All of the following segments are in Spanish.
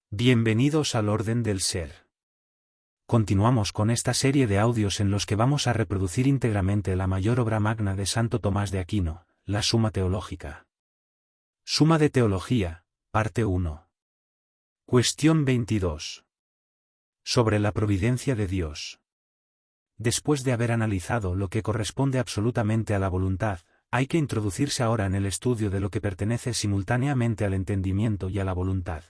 Bienvenidos al orden del ser. Continuamos con esta serie de audios en los que vamos a reproducir íntegramente la mayor obra magna de Santo Tomás de Aquino, la Suma Teológica. Suma de Teología, parte 1. Cuestión 22. Sobre la providencia de Dios. Después de haber analizado lo que corresponde absolutamente a la voluntad, hay que introducirse ahora en el estudio de lo que pertenece simultáneamente al entendimiento y a la voluntad.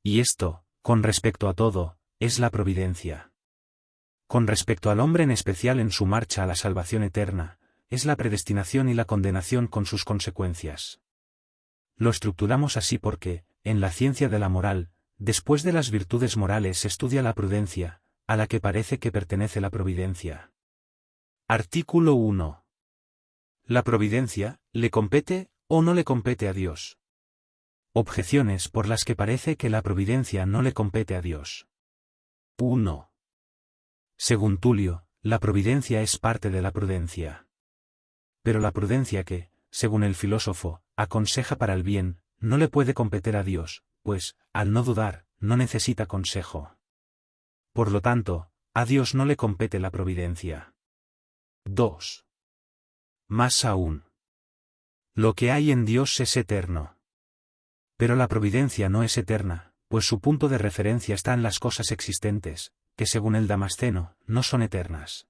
Y esto, con respecto a todo, es la providencia. Con respecto al hombre en especial en su marcha a la salvación eterna, es la predestinación y la condenación con sus consecuencias. Lo estructuramos así porque, en la ciencia de la moral, después de las virtudes morales se estudia la prudencia, a la que parece que pertenece la providencia. Artículo 1. ¿La providencia, le compete, o no le compete a Dios? Objeciones por las que parece que la providencia no le compete a Dios. 1. Según Tulio, la providencia es parte de la prudencia. Pero la prudencia que, según el filósofo, aconseja para el bien, no le puede competir a Dios, pues, al no dudar, no necesita consejo. Por lo tanto, a Dios no le compete la providencia. 2. Más aún. Lo que hay en Dios es eterno. Pero la providencia no es eterna, pues su punto de referencia está en las cosas existentes, que según el Damasceno, no son eternas.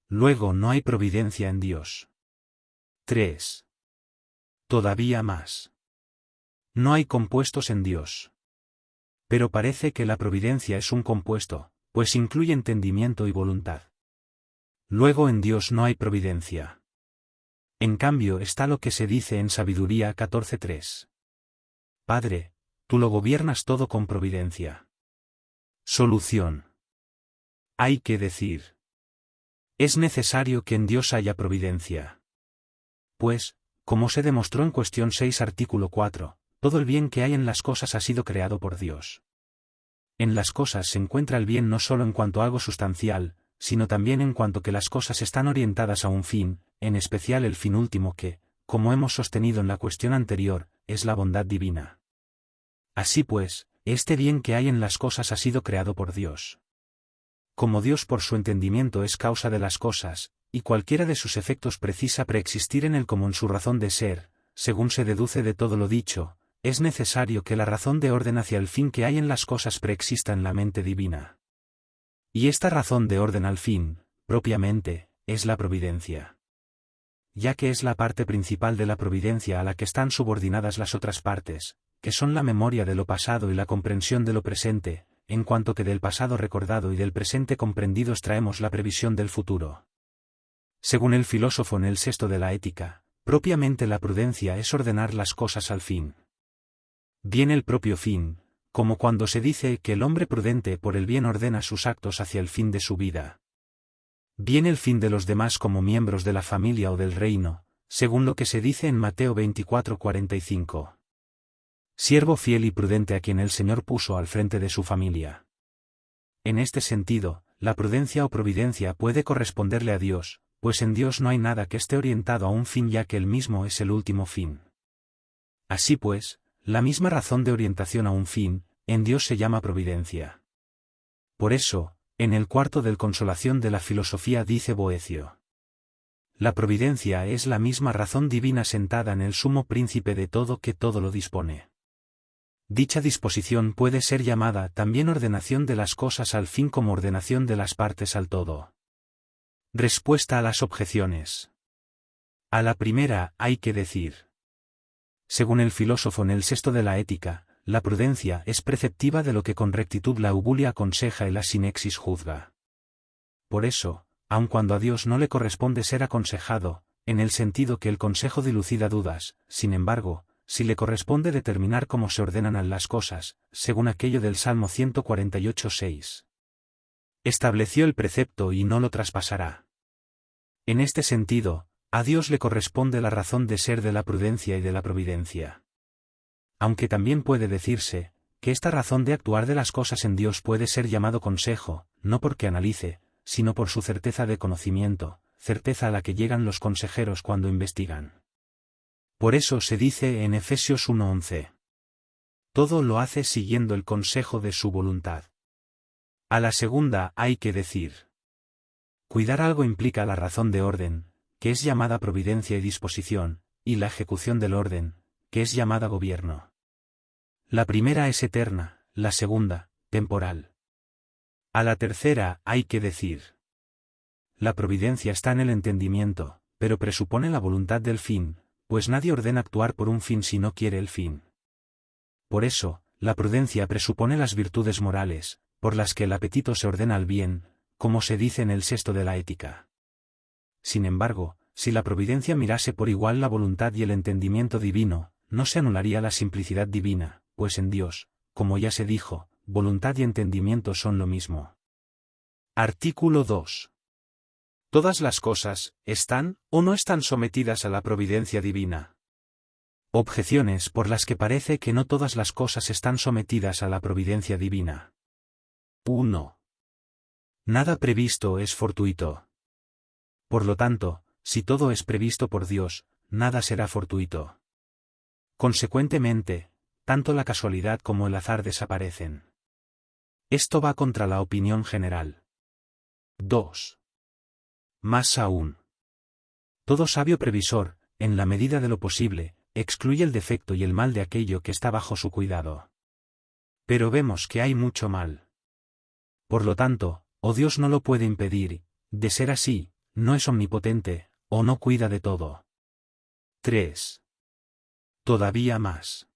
Luego no hay providencia en Dios. 3. Todavía más. No hay compuestos en Dios. Pero parece que la providencia es un compuesto, pues incluye entendimiento y voluntad. Luego en Dios no hay providencia. En cambio está lo que se dice en Sabiduría 14:3. Padre, tú lo gobiernas todo con providencia. Solución. Hay que decir. Es necesario que en Dios haya providencia. Pues, como se demostró en cuestión 6 artículo 4, todo el bien que hay en las cosas ha sido creado por Dios. En las cosas se encuentra el bien no solo en cuanto a algo sustancial, sino también en cuanto que las cosas están orientadas a un fin, en especial el fin último que, como hemos sostenido en la cuestión anterior, es la bondad divina. Así pues, este bien que hay en las cosas ha sido creado por Dios. Como Dios por su entendimiento es causa de las cosas, y cualquiera de sus efectos precisa preexistir en él como en su razón de ser, según se deduce de todo lo dicho, es necesario que la razón de orden hacia el fin que hay en las cosas preexista en la mente divina. Y esta razón de orden al fin, propiamente, es la providencia. Ya que es la parte principal de la providencia a la que están subordinadas las otras partes, que son la memoria de lo pasado y la comprensión de lo presente, en cuanto que del pasado recordado y del presente comprendido extraemos la previsión del futuro. Según el filósofo en el sexto de la Ética, propiamente la prudencia es ordenar las cosas al fin. Bien el propio fin, como cuando se dice que el hombre prudente por el bien ordena sus actos hacia el fin de su vida. Bien el fin de los demás como miembros de la familia o del reino, según lo que se dice en Mateo 24:45. Siervo fiel y prudente a quien el Señor puso al frente de su familia. En este sentido, la prudencia o providencia puede corresponderle a Dios, pues en Dios no hay nada que esté orientado a un fin ya que él mismo es el último fin. Así pues, la misma razón de orientación a un fin, en Dios se llama providencia. Por eso, en el cuarto del Consolación de la Filosofía dice Boecio. La providencia es la misma razón divina sentada en el sumo príncipe de todo que todo lo dispone. Dicha disposición puede ser llamada también ordenación de las cosas al fin como ordenación de las partes al todo. Respuesta a las objeciones. A la primera hay que decir. Según el filósofo en el sexto de la Ética, la prudencia es preceptiva de lo que con rectitud la Eubulia aconseja y la Sinexis juzga. Por eso, aun cuando a Dios no le corresponde ser aconsejado, en el sentido que el consejo dilucida dudas, sin embargo, si le corresponde determinar cómo se ordenan las cosas, según aquello del Salmo 148:6. Estableció el precepto y no lo traspasará. En este sentido, a Dios le corresponde la razón de ser de la prudencia y de la providencia. Aunque también puede decirse, que esta razón de actuar de las cosas en Dios puede ser llamado consejo, no porque analice, sino por su certeza de conocimiento, certeza a la que llegan los consejeros cuando investigan. Por eso se dice en Efesios 1:11. todo lo hace siguiendo el consejo de su voluntad. A la segunda hay que decir. Cuidar algo implica la razón de orden, que es llamada providencia y disposición, y la ejecución del orden, que es llamada gobierno. La primera es eterna, la segunda, temporal. A la tercera hay que decir. La providencia está en el entendimiento, pero presupone la voluntad del fin, pues nadie ordena actuar por un fin si no quiere el fin. Por eso, la prudencia presupone las virtudes morales, por las que el apetito se ordena al bien, como se dice en el sexto de la Ética. Sin embargo, si la providencia mirase por igual la voluntad y el entendimiento divino, no se anularía la simplicidad divina, pues en Dios, como ya se dijo, voluntad y entendimiento son lo mismo. Artículo 2. Todas las cosas, ¿están o no están sometidas a la providencia divina? Objeciones por las que parece que no todas las cosas están sometidas a la providencia divina. 1. Nada previsto es fortuito. Por lo tanto, si todo es previsto por Dios, nada será fortuito. Consecuentemente, tanto la casualidad como el azar desaparecen. Esto va contra la opinión general. 2. Más aún. Todo sabio previsor, en la medida de lo posible, excluye el defecto y el mal de aquello que está bajo su cuidado. Pero vemos que hay mucho mal. Por lo tanto, o Dios no lo puede impedir, de ser así, no es omnipotente, o no cuida de todo. 3. Todavía más.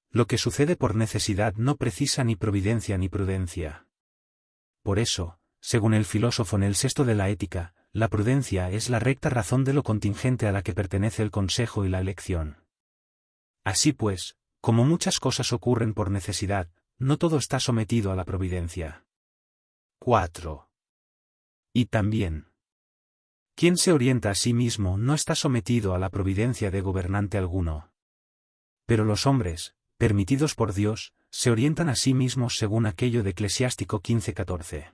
Lo que sucede por necesidad no precisa ni providencia ni prudencia. Por eso, según el filósofo en el sexto de la Ética, la prudencia es la recta razón de lo contingente a la que pertenece el consejo y la elección. Así pues, como muchas cosas ocurren por necesidad, no todo está sometido a la providencia. 4. Y también. Quien se orienta a sí mismo no está sometido a la providencia de gobernante alguno. Pero los hombres, permitidos por Dios, se orientan a sí mismos según aquello de Eclesiástico 15:14.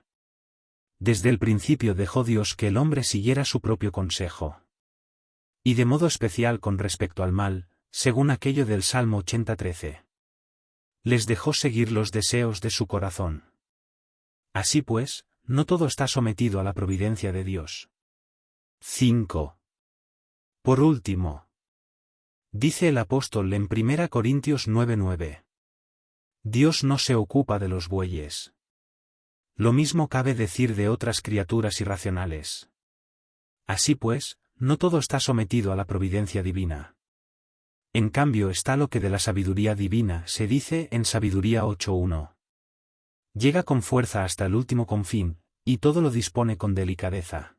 Desde el principio dejó Dios que el hombre siguiera su propio consejo. Y de modo especial con respecto al mal, según aquello del Salmo 80:13. Les dejó seguir los deseos de su corazón. Así pues, no todo está sometido a la providencia de Dios. 5. Por último. Dice el apóstol en 1 Corintios 9:9. Dios no se ocupa de los bueyes. Lo mismo cabe decir de otras criaturas irracionales. Así pues, no todo está sometido a la providencia divina. En cambio está lo que de la sabiduría divina se dice en Sabiduría 8:1. Llega con fuerza hasta el último confín, y todo lo dispone con delicadeza.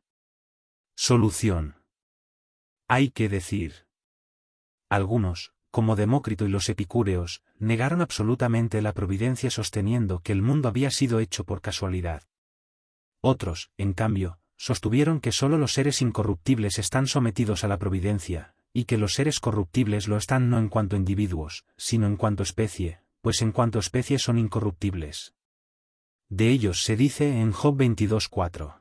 Solución. Hay que decir. Algunos, como Demócrito y los epicúreos, negaron absolutamente la providencia sosteniendo que el mundo había sido hecho por casualidad. Otros, en cambio, sostuvieron que sólo los seres incorruptibles están sometidos a la providencia, y que los seres corruptibles lo están no en cuanto individuos, sino en cuanto especie, pues en cuanto especie son incorruptibles. De ellos se dice en Job 22:4.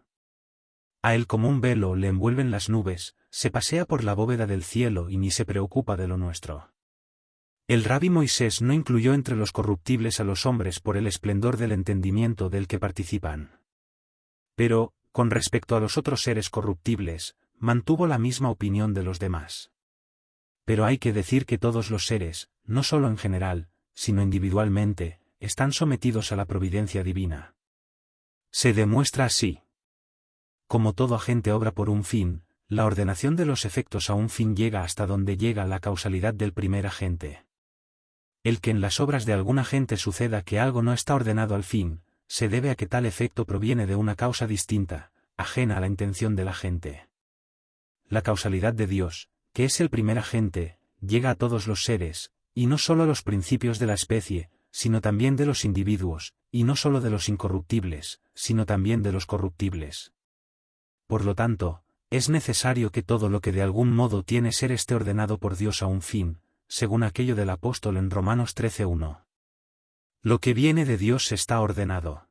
A él como un velo le envuelven las nubes, se pasea por la bóveda del cielo y ni se preocupa de lo nuestro. El Rabí Moisés no incluyó entre los corruptibles a los hombres por el esplendor del entendimiento del que participan. Pero, con respecto a los otros seres corruptibles, mantuvo la misma opinión de los demás. Pero hay que decir que todos los seres, no solo en general, sino individualmente, están sometidos a la providencia divina. Se demuestra así. Como todo agente obra por un fin, la ordenación de los efectos a un fin llega hasta donde llega la causalidad del primer agente. El que en las obras de algún agente suceda que algo no está ordenado al fin, se debe a que tal efecto proviene de una causa distinta, ajena a la intención del agente. La causalidad de Dios, que es el primer agente, llega a todos los seres, y no solo a los principios de la especie, sino también de los individuos, y no solo de los incorruptibles, sino también de los corruptibles. Por lo tanto, es necesario que todo lo que de algún modo tiene ser esté ordenado por Dios a un fin, según aquello del apóstol en Romanos 13:1. Lo que viene de Dios está ordenado.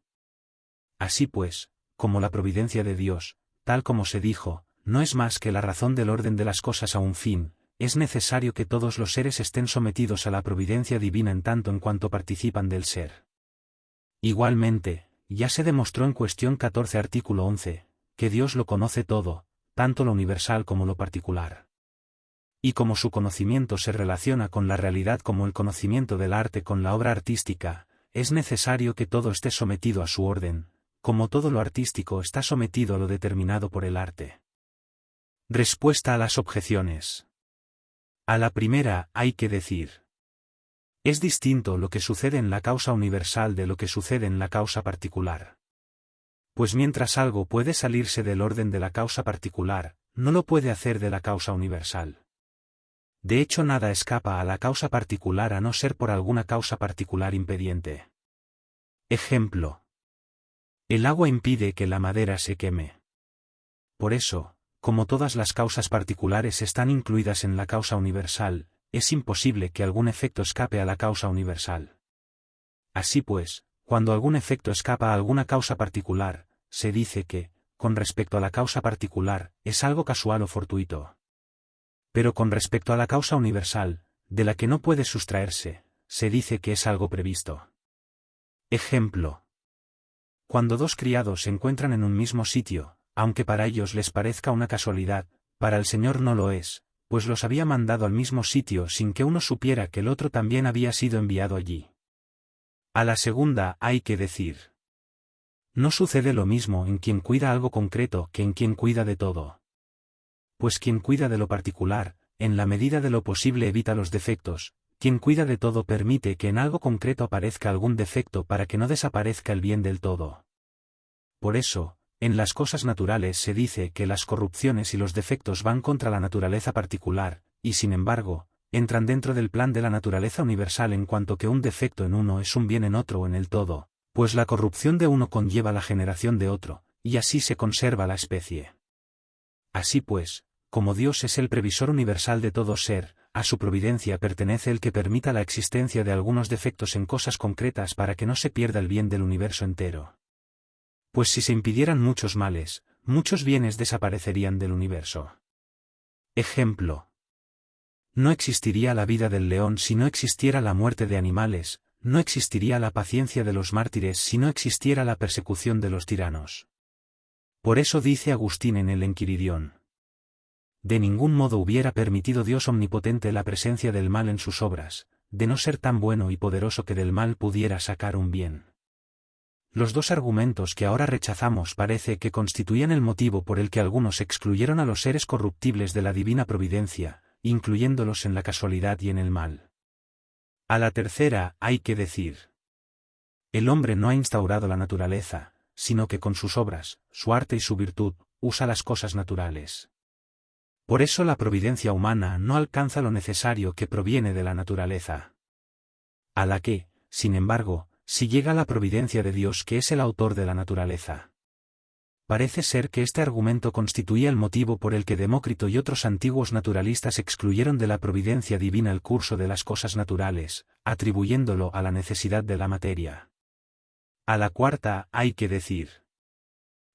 Así pues, como la providencia de Dios, tal como se dijo, no es más que la razón del orden de las cosas a un fin, es necesario que todos los seres estén sometidos a la providencia divina en tanto en cuanto participan del ser. Igualmente, ya se demostró en cuestión 14 artículo 11, que Dios lo conoce todo, tanto lo universal como lo particular. Y como su conocimiento se relaciona con la realidad como el conocimiento del arte con la obra artística, es necesario que todo esté sometido a su orden, como todo lo artístico está sometido a lo determinado por el arte. Respuesta a las objeciones. A la primera, hay que decir: es distinto lo que sucede en la causa universal de lo que sucede en la causa particular. Pues mientras algo puede salirse del orden de la causa particular, no lo puede hacer de la causa universal. De hecho, nada escapa a la causa particular a no ser por alguna causa particular impediente. Ejemplo: el agua impide que la madera se queme. Por eso, como todas las causas particulares están incluidas en la causa universal, es imposible que algún efecto escape a la causa universal. Así pues, cuando algún efecto escapa a alguna causa particular, se dice que, con respecto a la causa particular, es algo casual o fortuito. Pero con respecto a la causa universal, de la que no puede sustraerse, se dice que es algo previsto. Ejemplo: cuando dos criados se encuentran en un mismo sitio, aunque para ellos les parezca una casualidad, para el Señor no lo es, pues los había mandado al mismo sitio sin que uno supiera que el otro también había sido enviado allí. A la segunda hay que decir: no sucede lo mismo en quien cuida algo concreto que en quien cuida de todo. Pues quien cuida de lo particular, en la medida de lo posible evita los defectos, quien cuida de todo permite que en algo concreto aparezca algún defecto para que no desaparezca el bien del todo. Por eso, en las cosas naturales se dice que las corrupciones y los defectos van contra la naturaleza particular, y sin embargo, entran dentro del plan de la naturaleza universal en cuanto que un defecto en uno es un bien en otro o en el todo, pues la corrupción de uno conlleva la generación de otro, y así se conserva la especie. Así pues, como Dios es el previsor universal de todo ser, a su providencia pertenece el que permita la existencia de algunos defectos en cosas concretas para que no se pierda el bien del universo entero. Pues si se impidieran muchos males, muchos bienes desaparecerían del universo. Ejemplo: no existiría la vida del león si no existiera la muerte de animales, no existiría la paciencia de los mártires si no existiera la persecución de los tiranos. Por eso dice Agustín en el Enquiridión: de ningún modo hubiera permitido Dios omnipotente la presencia del mal en sus obras, de no ser tan bueno y poderoso que del mal pudiera sacar un bien. Los dos argumentos que ahora rechazamos parece que constituían el motivo por el que algunos excluyeron a los seres corruptibles de la divina providencia, incluyéndolos en la casualidad y en el mal. A la tercera hay que decir: el hombre no ha instaurado la naturaleza, sino que con sus obras, su arte y su virtud, usa las cosas naturales. Por eso la providencia humana no alcanza lo necesario que proviene de la naturaleza. A la que, sin embargo, sí llega la providencia de Dios que es el autor de la naturaleza. Parece ser que este argumento constituía el motivo por el que Demócrito y otros antiguos naturalistas excluyeron de la providencia divina el curso de las cosas naturales, atribuyéndolo a la necesidad de la materia. A la cuarta hay que decir: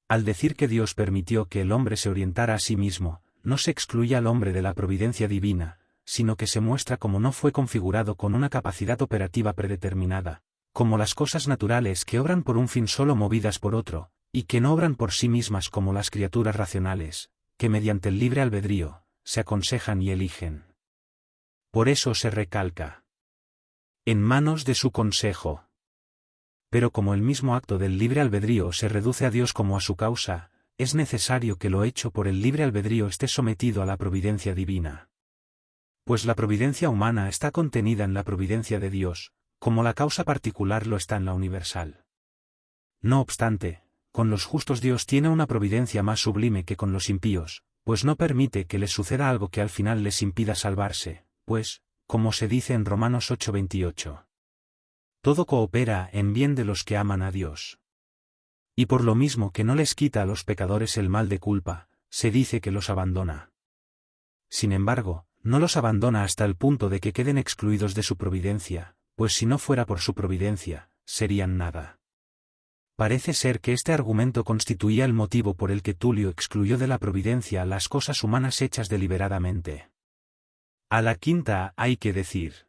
al decir que Dios permitió que el hombre se orientara a sí mismo, no se excluye al hombre de la providencia divina, sino que se muestra como no fue configurado con una capacidad operativa predeterminada, como las cosas naturales que obran por un fin solo movidas por otro, y que no obran por sí mismas como las criaturas racionales, que mediante el libre albedrío, se aconsejan y eligen. Por eso se recalca: en manos de su consejo. Pero como el mismo acto del libre albedrío se reduce a Dios como a su causa, es necesario que lo hecho por el libre albedrío esté sometido a la providencia divina. Pues la providencia humana está contenida en la providencia de Dios, como la causa particular lo está en la universal. No obstante, con los justos Dios tiene una providencia más sublime que con los impíos, pues no permite que les suceda algo que al final les impida salvarse, pues, como se dice en Romanos 8:28, todo coopera en bien de los que aman a Dios. Y por lo mismo que no les quita a los pecadores el mal de culpa, se dice que los abandona. Sin embargo, no los abandona hasta el punto de que queden excluidos de su providencia, pues si no fuera por su providencia, serían nada. Parece ser que este argumento constituía el motivo por el que Tulio excluyó de la providencia las cosas humanas hechas deliberadamente. A la quinta hay que decir.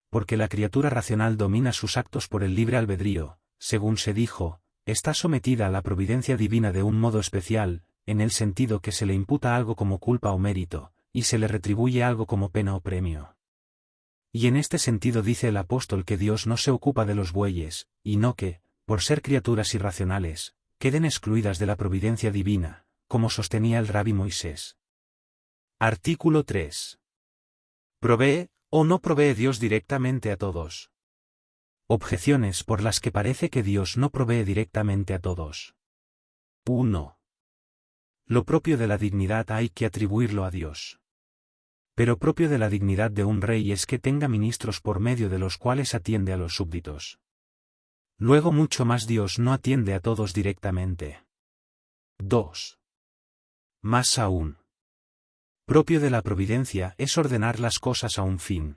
Porque la criatura racional domina sus actos por el libre albedrío, según se dijo, está sometida a la providencia divina de un modo especial, en el sentido que se le imputa algo como culpa o mérito, y se le retribuye algo como pena o premio. Y en este sentido dice el apóstol que Dios no se ocupa de los bueyes, y no que, por ser criaturas irracionales, queden excluidas de la providencia divina, como sostenía el Rabí Moisés. Artículo 3. ¿Provee o no provee Dios directamente a todos? Objeciones por las que parece que Dios no provee directamente a todos. 1. Lo propio de la dignidad hay que atribuirlo a Dios. Pero propio de la dignidad de un rey es que tenga ministros por medio de los cuales atiende a los súbditos. Luego mucho más Dios no atiende a todos directamente. 2. Más aún. Propio de la providencia es ordenar las cosas a un fin.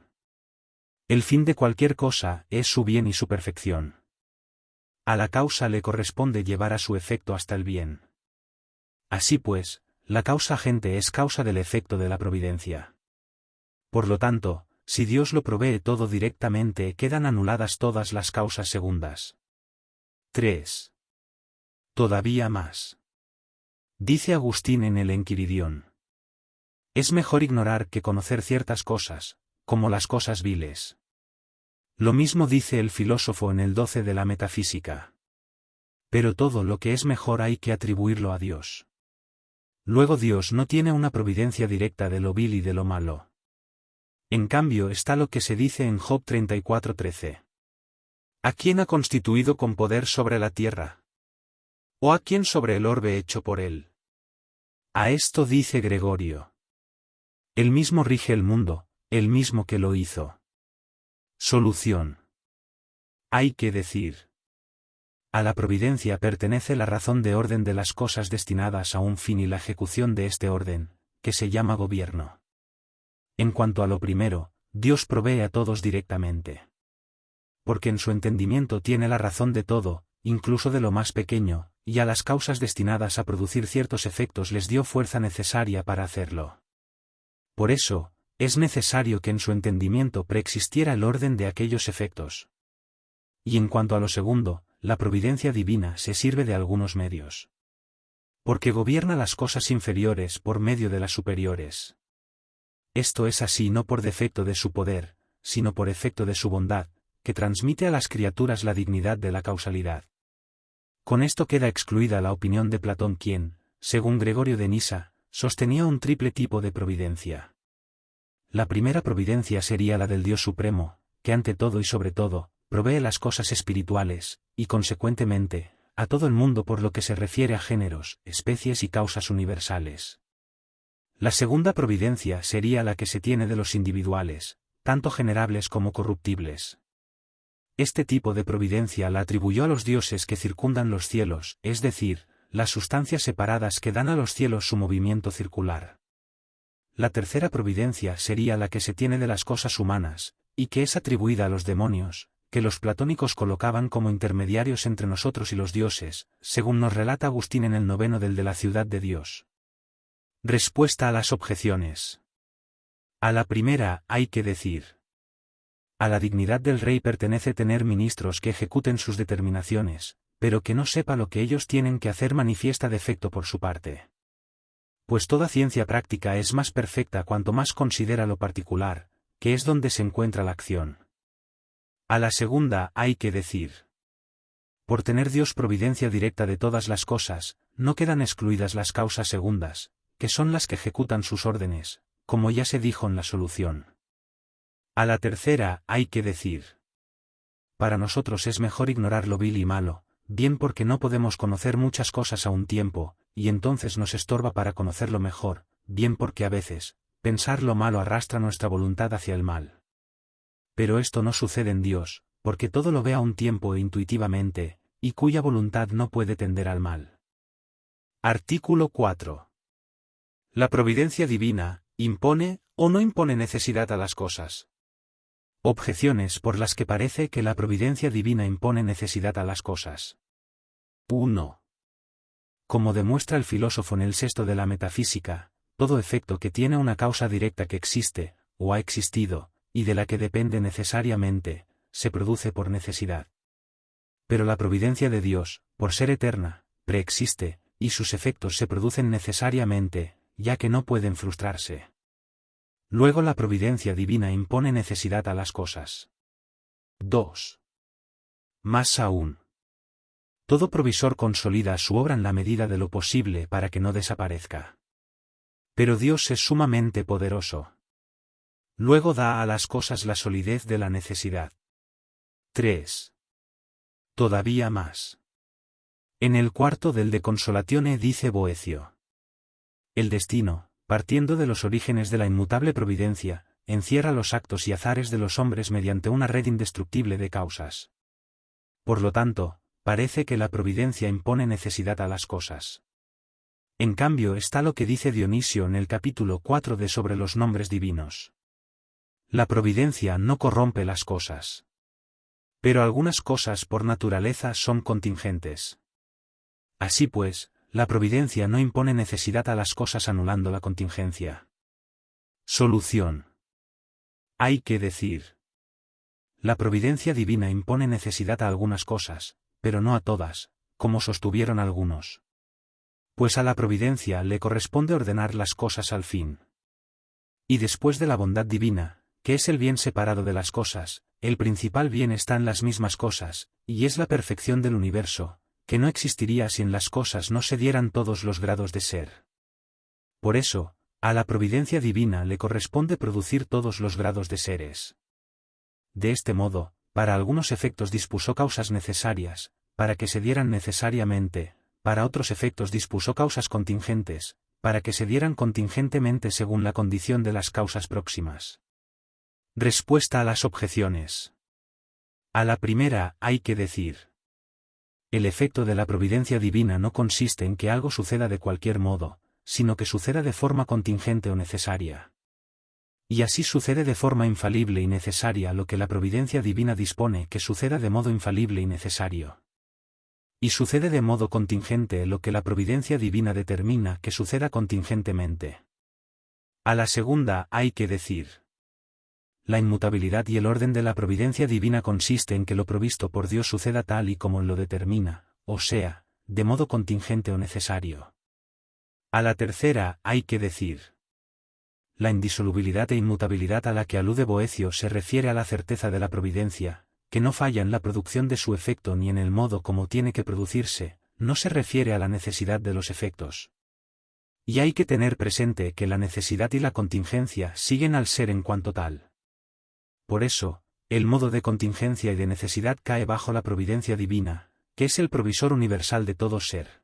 El fin de cualquier cosa es su bien y su perfección. A la causa le corresponde llevar a su efecto hasta el bien. Así pues, la causa agente es causa del efecto de la providencia. Por lo tanto, si Dios lo provee todo directamente, quedan anuladas todas las causas segundas. 3. Todavía más. Dice Agustín en el Enquiridión. Es mejor ignorar que conocer ciertas cosas, como las cosas viles. Lo mismo dice el filósofo en el 12 de la Metafísica. Pero todo lo que es mejor hay que atribuirlo a Dios. Luego Dios no tiene una providencia directa de lo vil y de lo malo. En cambio está lo que se dice en Job 34:13. ¿A quién ha constituido con poder sobre la tierra? ¿O a quién sobre el orbe hecho por él? A esto dice Gregorio. Él mismo rige el mundo, él mismo que lo hizo. Solución. Hay que decir. A la providencia pertenece la razón de orden de las cosas destinadas a un fin y la ejecución de este orden, que se llama gobierno. En cuanto a lo primero, Dios provee a todos directamente. Porque en su entendimiento tiene la razón de todo, incluso de lo más pequeño, y a las causas destinadas a producir ciertos efectos les dio fuerza necesaria para hacerlo. Por eso, es necesario que en su entendimiento preexistiera el orden de aquellos efectos. Y en cuanto a lo segundo, la providencia divina se sirve de algunos medios. Porque gobierna las cosas inferiores por medio de las superiores. Esto es así no por defecto de su poder, sino por efecto de su bondad, que transmite a las criaturas la dignidad de la causalidad. Con esto queda excluida la opinión de Platón quien, según Gregorio de Nisa, sostenía un triple tipo de providencia. La primera providencia sería la del Dios Supremo, que ante todo y sobre todo, provee las cosas espirituales, y consecuentemente, a todo el mundo por lo que se refiere a géneros, especies y causas universales. La segunda providencia sería la que se tiene de los individuales, tanto generables como corruptibles. Este tipo de providencia la atribuyó a los dioses que circundan los cielos, es decir, las sustancias separadas que dan a los cielos su movimiento circular. La tercera providencia sería la que se tiene de las cosas humanas, y que es atribuida a los demonios, que los platónicos colocaban como intermediarios entre nosotros y los dioses, según nos relata Agustín en el 9 del de la Ciudad de Dios. Respuesta a las objeciones. A la primera hay que decir. A la dignidad del rey pertenece tener ministros que ejecuten sus determinaciones, pero que no sepa lo que ellos tienen que hacer manifiesta defecto por su parte. Pues toda ciencia práctica es más perfecta cuanto más considera lo particular, que es donde se encuentra la acción. A la segunda hay que decir. Por tener Dios providencia directa de todas las cosas, no quedan excluidas las causas segundas, que son las que ejecutan sus órdenes, como ya se dijo en la solución. A la tercera hay que decir. Para nosotros es mejor ignorar lo vil y malo, bien porque no podemos conocer muchas cosas a un tiempo, y entonces nos estorba para conocerlo mejor, bien porque a veces, pensar lo malo arrastra nuestra voluntad hacia el mal. Pero esto no sucede en Dios, porque todo lo ve a un tiempo e intuitivamente, y cuya voluntad no puede tender al mal. Artículo 4. La providencia divina, ¿impone o no impone necesidad a las cosas? Objeciones por las que parece que la providencia divina impone necesidad a las cosas. 1. Como demuestra el filósofo en el 6 de la Metafísica, todo efecto que tiene una causa directa que existe, o ha existido, y de la que depende necesariamente, se produce por necesidad. Pero la providencia de Dios, por ser eterna, preexiste, y sus efectos se producen necesariamente, ya que no pueden frustrarse. Luego la providencia divina impone necesidad a las cosas. 2. Más aún. Todo provisor consolida su obra en la medida de lo posible para que no desaparezca. Pero Dios es sumamente poderoso. Luego da a las cosas la solidez de la necesidad. 3. Todavía más. En el cuarto del De Consolatione dice Boecio. El destino, partiendo de los orígenes de la inmutable providencia, encierra los actos y azares de los hombres mediante una red indestructible de causas. Por lo tanto, parece que la providencia impone necesidad a las cosas. En cambio está lo que dice Dionisio en el capítulo 4 de Sobre los nombres divinos. La providencia no corrompe las cosas. Pero algunas cosas por naturaleza son contingentes. Así pues, la providencia no impone necesidad a las cosas anulando la contingencia. Solución. Hay que decir. La providencia divina impone necesidad a algunas cosas, pero no a todas, como sostuvieron algunos. Pues a la providencia le corresponde ordenar las cosas al fin. Y después de la bondad divina, que es el bien separado de las cosas, el principal bien está en las mismas cosas, y es la perfección del universo, que no existiría si en las cosas no se dieran todos los grados de ser. Por eso, a la providencia divina le corresponde producir todos los grados de seres. De este modo, para algunos efectos dispuso causas necesarias, para que se dieran necesariamente, para otros efectos dispuso causas contingentes, para que se dieran contingentemente según la condición de las causas próximas. Respuesta a las objeciones. A la primera hay que decir. El efecto de la providencia divina no consiste en que algo suceda de cualquier modo, sino que suceda de forma contingente o necesaria. Y así sucede de forma infalible y necesaria lo que la providencia divina dispone que suceda de modo infalible y necesario. Y sucede de modo contingente lo que la providencia divina determina que suceda contingentemente. A la segunda hay que decir. La inmutabilidad y el orden de la providencia divina consiste en que lo provisto por Dios suceda tal y como lo determina, o sea, de modo contingente o necesario. A la tercera hay que decir. La indisolubilidad e inmutabilidad a la que alude Boecio se refiere a la certeza de la providencia, que no falla en la producción de su efecto ni en el modo como tiene que producirse, no se refiere a la necesidad de los efectos. Y hay que tener presente que la necesidad y la contingencia siguen al ser en cuanto tal. Por eso, el modo de contingencia y de necesidad cae bajo la providencia divina, que es el provisor universal de todo ser.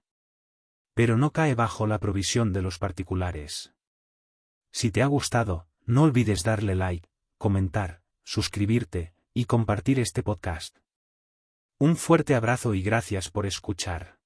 Pero no cae bajo la provisión de los particulares. Si te ha gustado, no olvides darle like, comentar, suscribirte, y compartir este podcast. Un fuerte abrazo y gracias por escuchar.